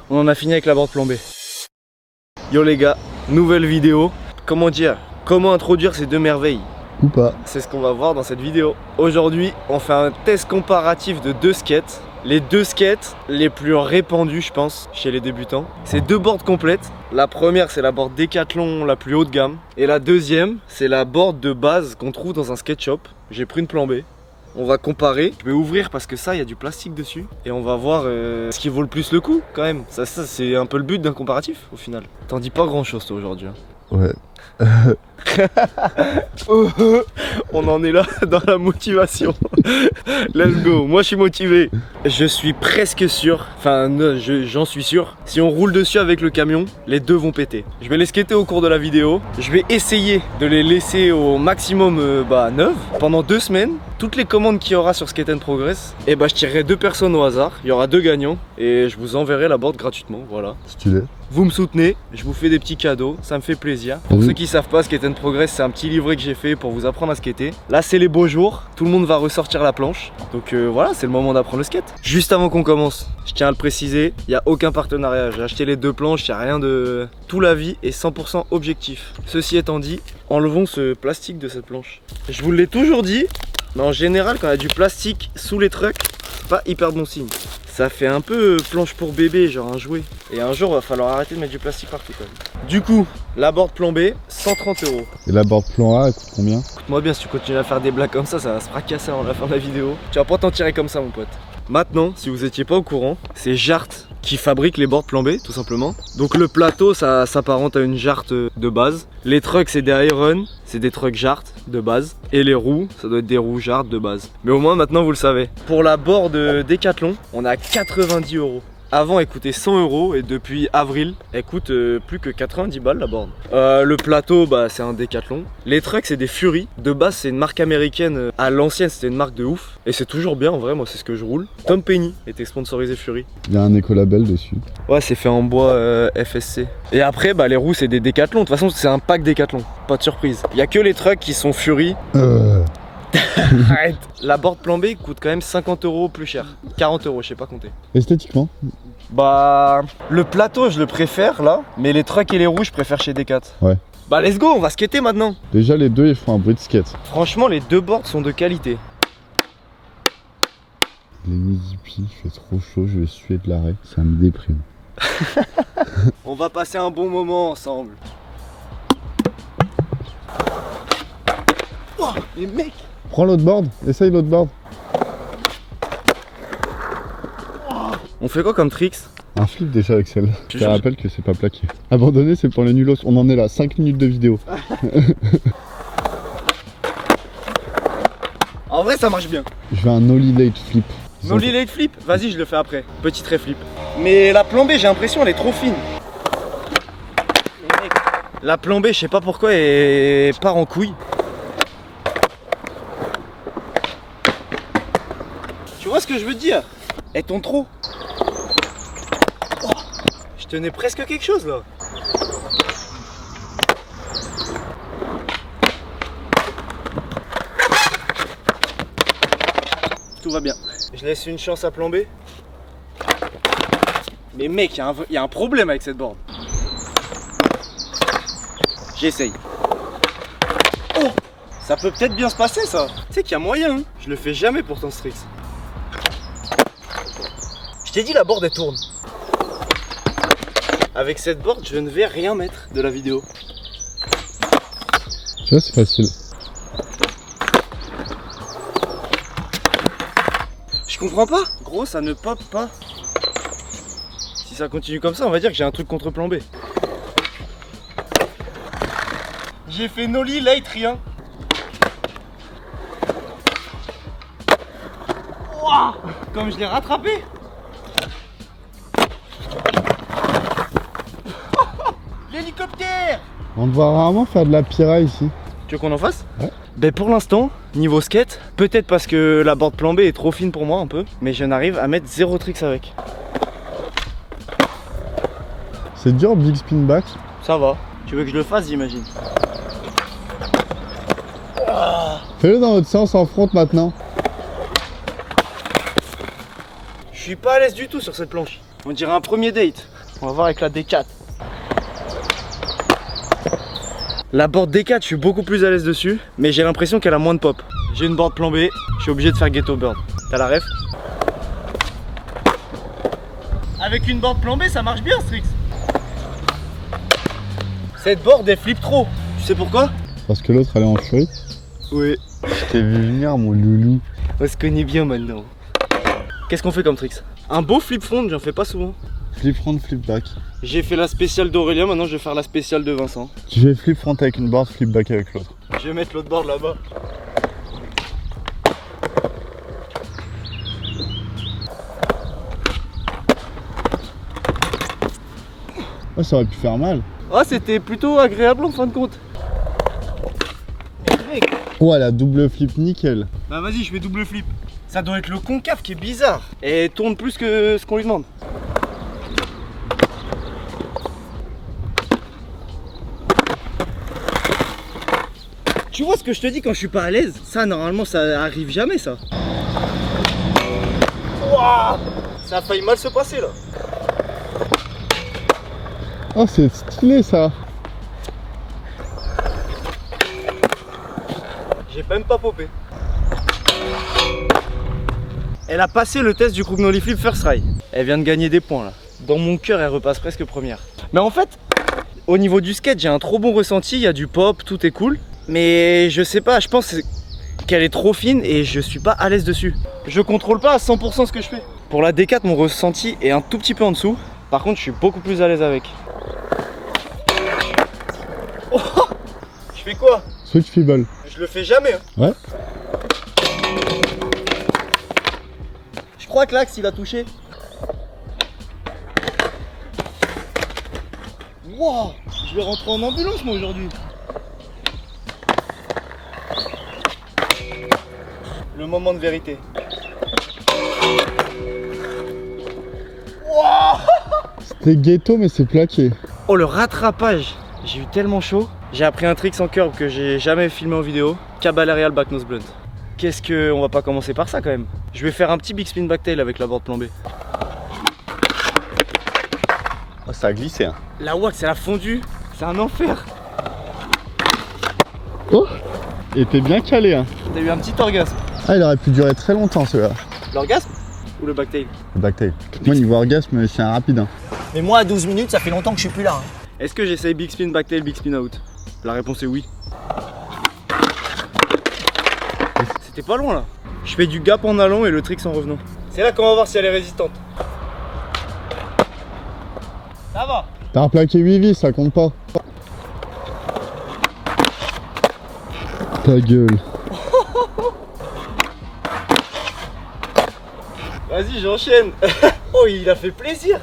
on en a fini avec la board plombée. Yo les gars, nouvelle vidéo. Comment dire? Comment introduire ces deux merveilles? Ou pas. C'est ce qu'on va voir dans cette vidéo. Aujourd'hui, on fait un test comparatif de deux skates. Les deux skates les plus répandus, je pense, chez les débutants. C'est deux boards complètes. La première, c'est la board Decathlon la plus haut de gamme. Et la deuxième, c'est la board de base qu'on trouve dans un skate shop. J'ai pris une plan B. On va comparer. Je vais ouvrir parce que ça, il y a du plastique dessus. Et on va voir ce qui vaut le plus le coup, quand même. Ça c'est un peu le but d'un comparatif, au final. T'en dis pas grand-chose, toi, aujourd'hui. Ouais. On en est là dans la motivation. Let's go, moi je suis motivé. Je suis presque sûr, enfin j'en suis sûr, si on roule dessus avec le camion, les deux vont péter. Je vais les skater au cours de la vidéo. Je vais essayer de les laisser au maximum neuves pendant 2 semaines. Toutes les commandes qu'il y aura sur Skate & Progress, et je tirerai 2 personnes au hasard. Il y aura 2 gagnants et je vous enverrai la board gratuitement, voilà. Stylé. Vous me soutenez, je vous fais des petits cadeaux, ça me fait plaisir. Pour ceux qui savent pas, Skate & Progress, c'est un petit livret que j'ai fait pour vous apprendre à skater. Là, c'est les beaux jours, tout le monde va ressortir la planche. Donc voilà, c'est le moment d'apprendre le skate. Juste avant qu'on commence, je tiens à le préciser, il n'y a aucun partenariat. J'ai acheté les 2 planches, il n'y a rien de... Tout l'avis est 100% objectif. Ceci étant dit, enlevons ce plastique de cette planche. Je vous l'ai toujours dit, mais en général, quand il y a du plastique sous les trucks, c'est pas hyper bon signe. Ça fait un peu planche pour bébé, genre un jouet. Et un jour, il va falloir arrêter de mettre du plastique partout quand même. Du coup, la board plan B, 130 €. Et la board plan A, elle coûte combien? Écoute-moi bien, si tu continues à faire des blagues comme ça va se fracasser avant la fin de la vidéo. Tu vas pas t'en tirer comme ça, mon pote. Maintenant, si vous étiez pas au courant, c'est Jart qui fabrique les boards plan B, tout simplement. Donc le plateau, ça s'apparente à une Jart de base. Les trucks, c'est des Iron, c'est des trucks Jart de base. Et les roues, ça doit être des roues Jart de base. Mais au moins, maintenant, vous le savez. Pour la board Decathlon, on a 90 €. Avant elle coûtait 100 € et depuis avril elle coûte plus que 90 balles la board. Le plateau c'est un Decathlon. Les trucks c'est des Fury. De base c'est une marque américaine. À l'ancienne c'était une marque de ouf. Et c'est toujours bien en vrai, moi c'est ce que je roule. Tom Penny était sponsorisé Fury. Il y a un écolabel dessus. Ouais, c'est fait en bois FSC. Et après les roues c'est des Decathlon. De toute façon c'est un pack Decathlon. Pas de surprise. Il y a que les trucks qui sont Fury. Arrête. La board plan B coûte quand même 50 € plus cher. 40 €, je sais pas compter. Esthétiquement? Le plateau je le préfère là, mais les trucks et les roues je préfère chez Decat. Ouais. Let's go, on va skater maintenant. Déjà les deux ils font un bruit de skate. Franchement les deux boards sont de qualité. Les Mississippi, il fait trop chaud, je vais suer de l'arrêt. Ça me déprime. On va passer un bon moment ensemble. Oh, les mecs. Prends l'autre board, essaye l'autre board. On fait quoi comme tricks? Un flip déjà avec celle-là. Je te rappelle que c'est pas plaqué. Abandonner c'est pour les nulos, on en est là, 5 minutes de vidéo. En vrai ça marche bien. Je vais un ollie late flip. Nollie late flip? Vas-y, je le fais après. Petit trait flip. Mais la plan B, j'ai l'impression elle est trop fine. La plan B, je sais pas pourquoi, elle part en couille. Tu vois ce que je veux te dire? Elle tombe trop. Oh, je tenais presque quelque chose là. Tout va bien. Je laisse une chance à plan B. Mais mec, il y a un problème avec cette board. J'essaye. Oh, ça peut peut-être bien se passer ça. Tu sais qu'il y a moyen, hein. Je le fais jamais pourtant ce trick. Je t'ai dit la board elle tourne. Avec cette board, je ne vais rien mettre de la vidéo. Tu vois, c'est facile. Je comprends pas. Gros, ça ne pop pas. Si ça continue comme ça, on va dire que j'ai un truc contre plan B. J'ai fait nollie, late, rien. Wow, comme je l'ai rattrapé. L'hélicoptère. On te voit rarement faire de la pira ici. Tu veux qu'on en fasse? Ouais. Pour l'instant, niveau skate, peut-être parce que la board plan B est trop fine pour moi un peu, mais je n'arrive à mettre 0 tricks avec. C'est dur big spin back. Ça va. Tu veux que je le fasse, j'imagine? Fais-le dans l'autre sens en front maintenant. Je suis pas à l'aise du tout sur cette planche. On dirait un premier date. On va voir avec la D4. La board D4, je suis beaucoup plus à l'aise dessus, mais j'ai l'impression qu'elle a moins de pop. J'ai une board plan B, je suis obligé de faire ghetto bird. T'as la ref? Avec une board plan B, ça marche bien, Strix. Cette board, elle flippe trop. Tu sais pourquoi? Parce que l'autre elle est en furie. Oui. Je t'ai vu venir, mon loulou. On se connaît bien maintenant. Qu'est-ce qu'on fait comme tricks? Un beau flip front, j'en fais pas souvent. Flip front, flip back. J'ai fait la spéciale d'Aurélien, maintenant je vais faire la spéciale de Vincent. Tu fais flip front avec une board, flip back avec l'autre. Je vais mettre l'autre board là-bas. Oh, ça aurait pu faire mal. Ah, c'était plutôt agréable en fin de compte. Oh, elle a double flip nickel. Bah vas-y, je fais double flip. Ça doit être le concave qui est bizarre. Et elle tourne plus que ce qu'on lui demande. Tu vois ce que je te dis quand je suis pas à l'aise? Ça, normalement, ça arrive jamais, ça. Ouah, ça a failli mal se passer, là. Oh, c'est stylé, ça. J'ai même pas popé. Elle a passé le test du crook nollie flip first try. Elle vient de gagner des points, là. Dans mon cœur, elle repasse presque première. Mais en fait, au niveau du skate, j'ai un trop bon ressenti. Il y a du pop, tout est cool. Mais je sais pas, je pense qu'elle est trop fine et je suis pas à l'aise dessus. Je contrôle pas à 100% ce que je fais. Pour la D4, mon ressenti est un tout petit peu en dessous. Par contre, je suis beaucoup plus à l'aise avec. Oh, je fais quoi? Switch feeble. Je le fais jamais. Hein. Ouais. Je crois que l'axe il a touché. Wow, je vais rentrer en ambulance moi aujourd'hui. Le moment de vérité. Wow. C'était ghetto mais c'est plaqué. Oh le rattrapage. J'ai eu tellement chaud. J'ai appris un trick sans curve que j'ai jamais filmé en vidéo. Cabalarial back nose blunt. Qu'est-ce que... On va pas commencer par ça quand même. Je vais faire un petit big spin backtail avec la board plan B. Oh, ça a glissé hein. La wax elle a fondu. C'est un enfer. Oh. Et t'es bien calé hein. T'as eu un petit orgasme. Ah, il aurait pu durer très longtemps celui-là. L'orgasme ou le backtail? Le backtail. Moi niveau orgasme c'est un rapide hein. Mais moi à 12 minutes ça fait longtemps que je suis plus là. Hein. Est-ce que j'essaye big spin backtail, big spin out? La réponse est oui. C'était pas loin là. Je fais du gap en allant et le trick en revenant. C'est là qu'on va voir si elle est résistante. Ça va. T'as replaqué 8 vis, ça compte pas. Ta gueule. Vas-y, j'enchaîne. Oh, il a fait plaisir.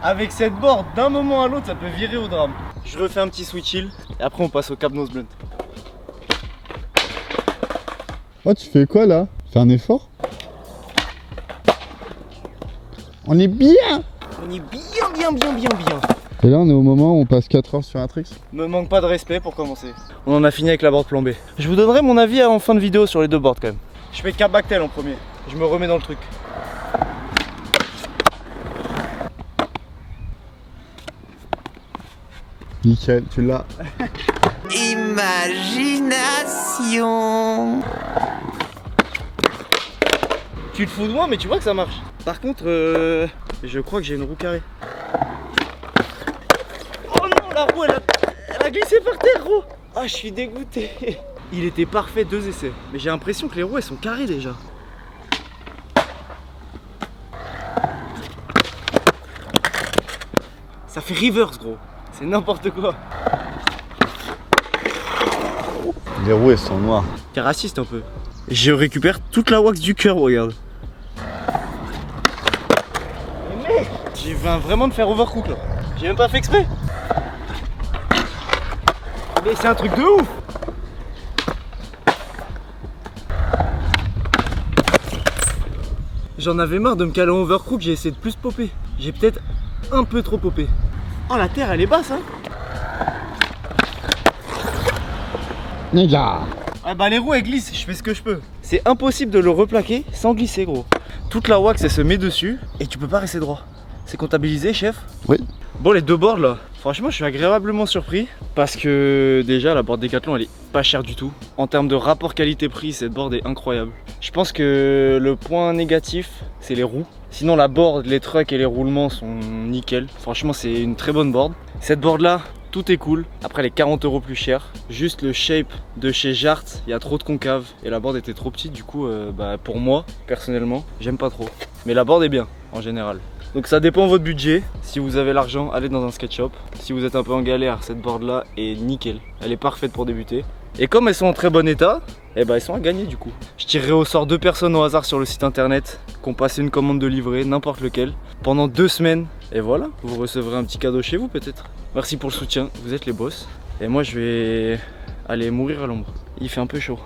Avec cette board, d'un moment à l'autre, ça peut virer au drame. Je refais un petit switch hill et après on passe au cap nose blunt. Oh, tu fais quoi là? Fais un effort? On est bien! On est bien. Et là on est au moment où on passe 4 heures sur un trick. Me manque pas de respect pour commencer. On en a fini avec la board plan B. Je vous donnerai mon avis en fin de vidéo sur les deux boards quand même. Je fais cap backtail en premier. Je me remets dans le truc. Nickel, tu l'as. Imagination. Tu te fous de moi mais tu vois que ça marche. Par contre, je crois que j'ai une roue carrée. Oh non, la roue elle a glissé par terre gros. Ah je suis dégoûté. Il était parfait, 2 essais. Mais j'ai l'impression que les roues elles sont carrées déjà. Ça fait reverse gros. C'est n'importe quoi. Les roues elles sont noires. T'es raciste un peu. Je récupère toute la wax du cœur, regarde. Mais mec, j'ai vraiment de faire overcook là. J'ai même pas fait exprès. Mais c'est un truc de ouf. J'en avais marre de me caler en overcook, j'ai essayé de plus popper. J'ai peut-être un peu trop popé. Oh la terre elle est basse hein. Les gars. Ah bah les roues elles glissent, je fais ce que je peux. C'est impossible de le replaquer sans glisser gros. toute la wax elle se met dessus et tu peux pas rester droit. C'est comptabilisé, chef? Oui. Bon, les deux boards là, franchement je suis agréablement surpris parce que déjà la board Decathlon elle est pas chère du tout. En termes de rapport qualité-prix, cette board est incroyable. Je pense que le point négatif c'est les roues. Sinon la board, les trucks et les roulements sont nickel. Franchement c'est une très bonne board. Cette board là, tout est cool. Après elle est 40 € plus cher. Juste le shape de chez Jart, il y a trop de concave et la board était trop petite. Du coup pour moi personnellement j'aime pas trop. Mais la board est bien en général. Donc ça dépend de votre budget. Si vous avez l'argent, allez dans un skate shop. Si vous êtes un peu en galère, cette board là est nickel. Elle est parfaite pour débuter. Et comme elles sont en très bon état, eh ben elles sont à gagner du coup. Je tirerai au sort 2 personnes au hasard sur le site internet qui ont passé une commande de livret, n'importe lequel, pendant 2 semaines. Et voilà, vous recevrez un petit cadeau chez vous peut-être. Merci pour le soutien, vous êtes les boss. Et moi je vais aller mourir à l'ombre. Il fait un peu chaud.